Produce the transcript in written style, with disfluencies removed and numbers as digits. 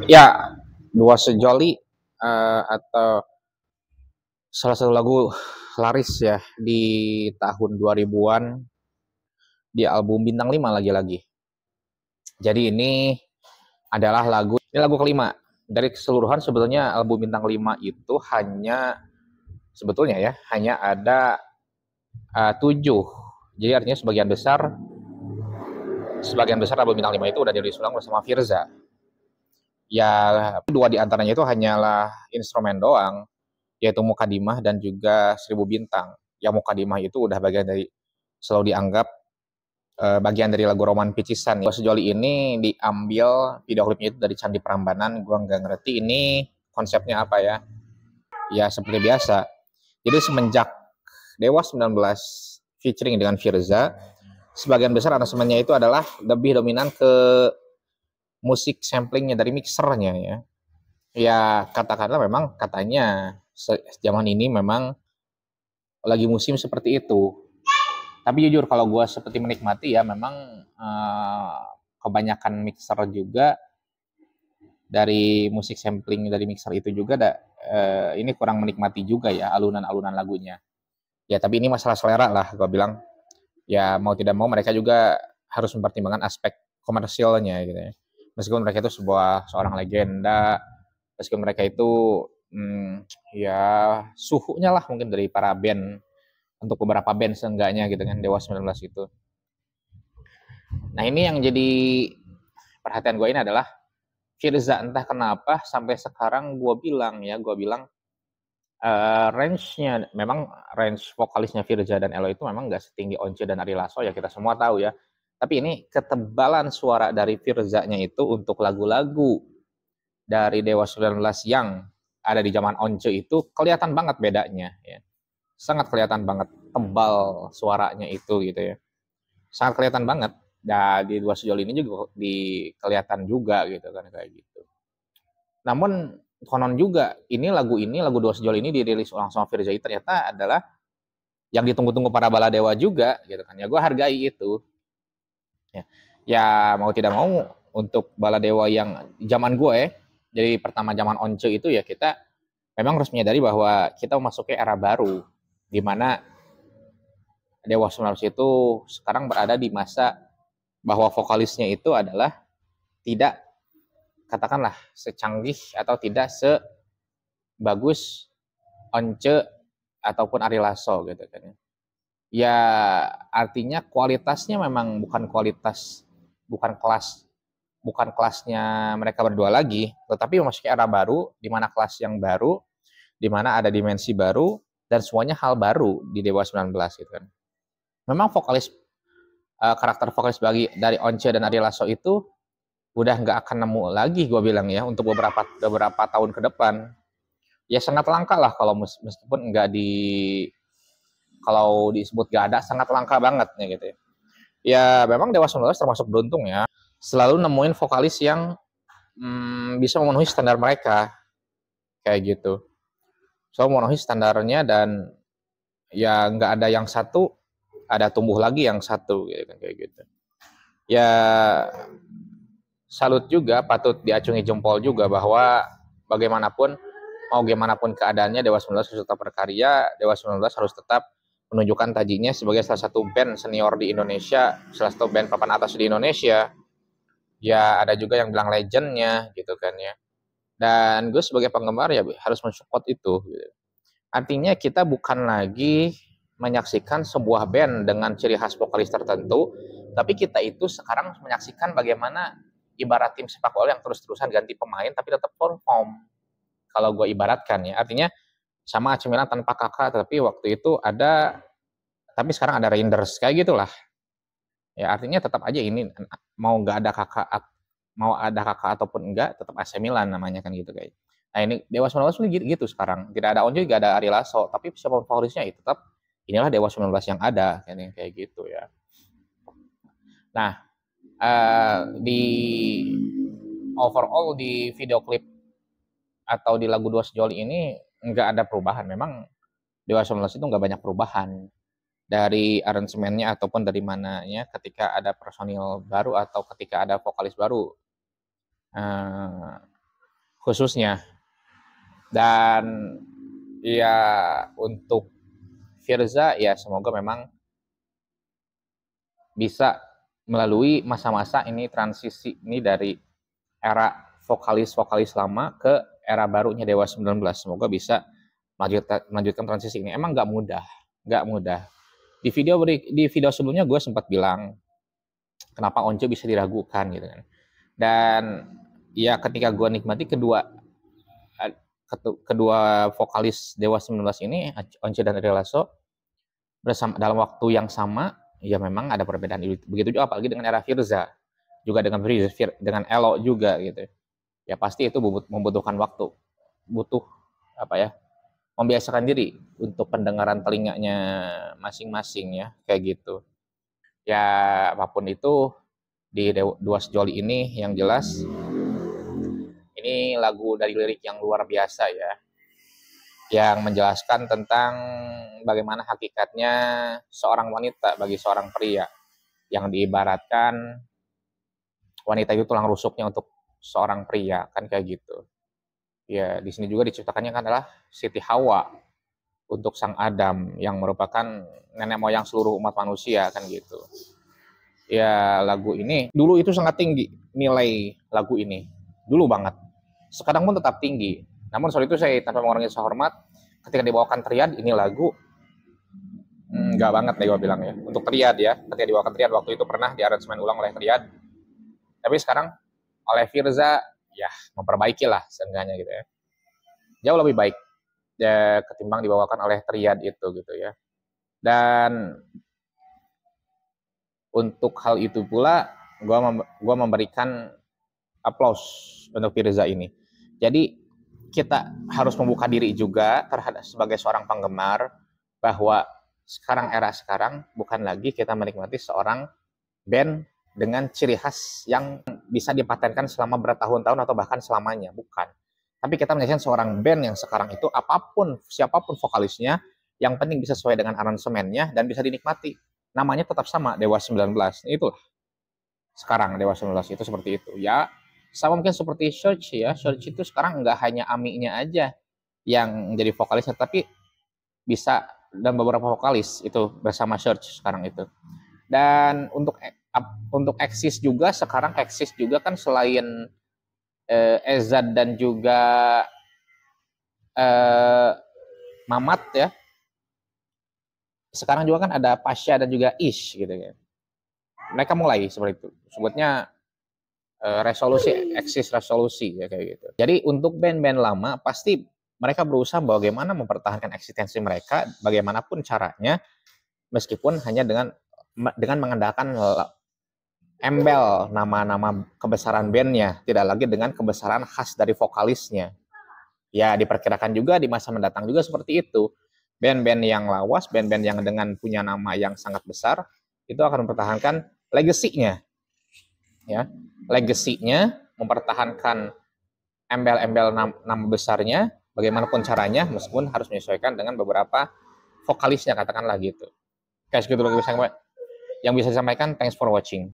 Ya, Dua Sejoli atau salah satu lagu laris ya di tahun 2000-an di album Bintang 5 lagi-lagi. Jadi ini lagu kelima. Dari keseluruhan sebetulnya album Bintang 5 itu hanya ada 7. Jadi artinya sebagian besar album Bintang 5 itu udah dirilis ulang bersama Firza. Ya, dua di antaranya itu hanyalah instrumen doang, yaitu Mukadimah dan juga Seribu Bintang. Yang Mukadimah itu udah selalu dianggap bagian dari lagu Roman Picisan. Dua Sejoli ini diambil video klipnya itu dari Candi Prambanan. Gua nggak ngerti ini konsepnya apa ya. Ya seperti biasa. Jadi semenjak Dewa 19 featuring dengan Firza, sebagian besar aransemennya itu adalah lebih dominan ke musik samplingnya dari mixernya ya. Ya katakanlah memang katanya zaman ini memang lagi musim seperti itu. Tapi jujur kalau gue seperti menikmati ya memang kebanyakan mixer juga dari musik sampling dari mixer itu juga ini kurang menikmati juga ya alunan-alunan lagunya. Ya tapi ini masalah selera lah gue bilang. Ya mau tidak mau mereka juga harus mempertimbangkan aspek komersialnya gitu ya. Meskipun mereka itu seorang legenda, meskipun mereka itu ya suhunya lah mungkin dari para band, untuk beberapa band seenggaknya gitu kan, Dewa 19 itu. Nah ini yang jadi perhatian gue ini adalah Firza, entah kenapa sampai sekarang gue bilang range-nya, memang range vokalisnya Firza dan Elo itu memang nggak setinggi Once dan Ari Lasso ya, kita semua tahu ya. Tapi ini ketebalan suara dari Firza-nya itu untuk lagu-lagu dari Dewa 19 yang ada di zaman Once itu kelihatan banget bedanya ya. Sangat kelihatan banget tebal suaranya itu gitu ya. Sangat kelihatan banget. Nah, di Dua Sejoli ini juga kelihatan juga gitu kan kayak gitu. Namun konon juga lagu Dua Sejoli ini dirilis ulang sama Firza ternyata adalah yang ditunggu-tunggu para baladewa juga gitu kan. Ya gue hargai itu. Ya mau tidak mau untuk baladewa yang zaman gue jadi pertama zaman Once itu ya kita memang harus menyadari bahwa kita memasuki era baru di mana Dewa 19 itu sekarang berada di masa bahwa vokalisnya itu adalah tidak katakanlah secanggih atau tidak sebagus Once ataupun Ari Lasso gitu kan. Ya artinya kualitasnya memang bukan kelasnya mereka berdua lagi, tetapi memasuki era baru di mana kelas yang baru, di mana ada dimensi baru dan semuanya hal baru di Dewa 19 gitu kan. Memang karakter vokalis dari Once dan Ari Lasso itu udah nggak akan nemu lagi gue bilang ya untuk beberapa tahun ke depan. Ya sangat langka lah kalau meskipun kalau disebut gak ada sangat langka banget ya gitu ya. Ya memang Dewa 19 termasuk beruntung ya selalu nemuin vokalis yang bisa memenuhi standar mereka kayak gitu. So memenuhi standarnya dan ya nggak ada yang satu ada tumbuh lagi yang satu gitu kan kayak gitu. Ya salut juga, patut diacungi jempol juga bahwa mau gimana pun keadaannya Dewa 19 harus tetap berkarya, Dewa 19 harus tetap menunjukkan tajinya sebagai salah satu band senior di Indonesia, salah satu band papan atas di Indonesia. Ya ada juga yang bilang legendnya gitu kan ya. Dan gue sebagai penggemar ya harus mensupport itu gitu. Artinya kita bukan lagi menyaksikan sebuah band dengan ciri khas vokalis tertentu, tapi kita itu sekarang menyaksikan bagaimana ibarat tim sepak bola yang terus-terusan ganti pemain tapi tetap perform. Kalau gue ibaratkan ya, artinya sama AC Milan tanpa kakak, tapi waktu itu tapi sekarang ada Reinders kayak gitulah. Ya artinya tetap aja ini mau ada kakak ataupun enggak, tetap AC Milan namanya kan gitu kayak. Nah ini Dewa 19 gitu sekarang, tidak ada Once juga ada Ari Lasso, tapi siapa favorisnya itu tetap inilah Dewa 19 yang ada kayak gitu ya. Nah di overall di video klip atau di lagu Dua Sejoli ini nggak ada perubahan. Memang Dewa 19 itu nggak banyak perubahan dari aransemennya ataupun dari mananya ketika ada personil baru atau ketika ada vokalis baru. eh, khususnya. Dan ya untuk Firza ya semoga memang bisa melalui masa-masa ini, transisi ini dari era vokalis-vokalis lama ke era barunya Dewa 19. Semoga bisa melanjutkan transisi ini. Emang nggak mudah, nggak mudah. Di video sebelumnya gue sempat bilang kenapa Once bisa diragukan gitu kan. Dan ya ketika gue nikmati kedua vokalis Dewa 19 ini, Once dan Ari Lasso, bersama dalam waktu yang sama, ya memang ada perbedaan. Begitu juga apalagi dengan era Firza, juga dengan Elo juga gitu. Ya pasti itu membutuhkan waktu, butuh apa ya, membiasakan diri untuk pendengaran telinganya masing-masing ya, kayak gitu. Ya apapun itu, di Dua Sejoli ini yang jelas ini lagu dari lirik yang luar biasa ya, yang menjelaskan tentang bagaimana hakikatnya seorang wanita bagi seorang pria, yang diibaratkan wanita itu tulang rusuknya untuk seorang pria, kan kayak gitu. Ya, di sini juga diciptakannya kan adalah Siti Hawa untuk sang Adam yang merupakan nenek moyang seluruh umat manusia, kan gitu. Ya, lagu ini dulu itu sangat tinggi nilai lagu ini. Dulu banget. Sekarang pun tetap tinggi. Namun soal itu saya tanpa mengurangi rasa hormat, ketika dibawakan Triad, ini lagu enggak banget deh gue bilang ya. Untuk Triad ya, ketika dibawakan Triad waktu itu pernah diaransemen ulang oleh Triad. Tapi sekarang oleh Firza, ya memperbaiki lah seenggaknya gitu ya. Jauh lebih baik ya, ketimbang dibawakan oleh Triad itu gitu ya. Dan untuk hal itu pula, gue memberikan aplaus untuk Firza ini. Jadi kita harus membuka diri juga terhadap sebagai seorang penggemar, bahwa era sekarang bukan lagi kita menikmati seorang band dengan ciri khas yang bisa dipatenkan selama bertahun-tahun atau bahkan selamanya, bukan. Tapi kita menyaksikan seorang band yang sekarang itu siapapun vokalisnya, yang penting bisa sesuai dengan aransemennya dan bisa dinikmati. Namanya tetap sama, Dewa 19. Itulah sekarang Dewa 19 itu seperti itu. Ya, sama mungkin seperti Search ya. Search itu sekarang nggak hanya Ami-nya aja yang jadi vokalisnya, tapi bisa dan beberapa vokalis itu bersama Search sekarang itu. Dan untuk Exis juga, sekarang Exis juga kan selain Ezad dan juga Mamat ya, sekarang juga kan ada Pasha dan juga Ish gitu ya. Mereka mulai seperti itu. Sebutnya resolusi, Exis resolusi ya kayak gitu. Jadi untuk band-band lama pasti mereka berusaha bagaimana mempertahankan eksistensi mereka bagaimanapun caranya, meskipun hanya dengan mengandalkan embel nama-nama kebesaran bandnya, tidak lagi dengan kebesaran khas dari vokalisnya. Ya diperkirakan juga di masa mendatang juga seperti itu. Band-band yang lawas, band-band yang dengan punya nama yang sangat besar, itu akan mempertahankan legasinya. Ya, legasinya mempertahankan embel-embel nama besarnya, bagaimanapun caranya, meskipun harus menyesuaikan dengan beberapa vokalisnya, katakanlah gitu. Kayak segitu yang bisa disampaikan. Thanks for watching.